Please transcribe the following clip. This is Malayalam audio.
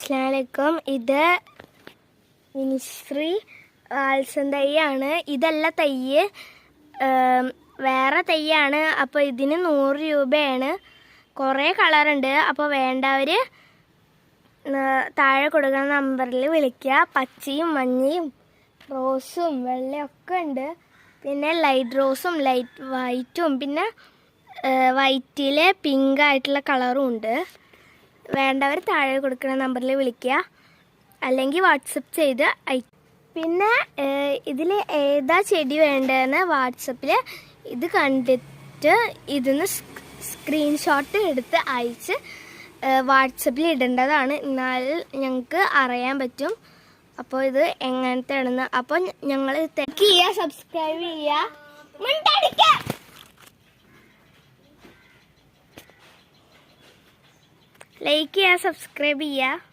അസ്സലാമലൈക്കും. ഇത് മിനിശ്രീ ആൽസം തൈയാണ്. ഇതല്ല തൈ, വേറെ തൈയാണ്. അപ്പോൾ ഇതിന് 100 രൂപയാണ്. കുറേ കളറുണ്ട്. അപ്പോൾ വേണ്ടവർ താഴെ കൊടുക്കുന്ന നമ്പറിൽ വിളിക്കുക. പച്ചയും മഞ്ഞയും റോസും വെള്ളയൊക്കെ ഉണ്ട്. പിന്നെ ലൈറ്റ് റോസും ലൈറ്റ് വൈറ്റും പിന്നെ വൈറ്റിൽ പിങ്ക് ആയിട്ടുള്ള കളറും ഉണ്ട്. വേണ്ടവർ താഴെ കൊടുക്കുന്ന നമ്പറിൽ വിളിക്കുക, അല്ലെങ്കിൽ വാട്സപ്പ് ചെയ്ത് പിന്നെ ഇതിൽ ഏതാ ചെടി വേണ്ടതെന്ന് വാട്സപ്പിൽ ഇത് കണ്ടിട്ട് ഇതിന്ന് സ്ക്രീൻഷോട്ട് എടുത്ത് അയച്ച് വാട്സപ്പിൽ ഇടേണ്ടതാണ്. എന്നാൽ ഞങ്ങൾക്ക് അറിയാൻ പറ്റും അപ്പോൾ ഇത് എങ്ങനത്തെ ആണെന്ന്. അപ്പോൾ ഞങ്ങൾ സബ്സ്ക്രൈബ് ചെയ്യുക. ലൈക്ക് ചെയ്യുക, സബ്സ്ക്രൈബ് ചെയ്യുക.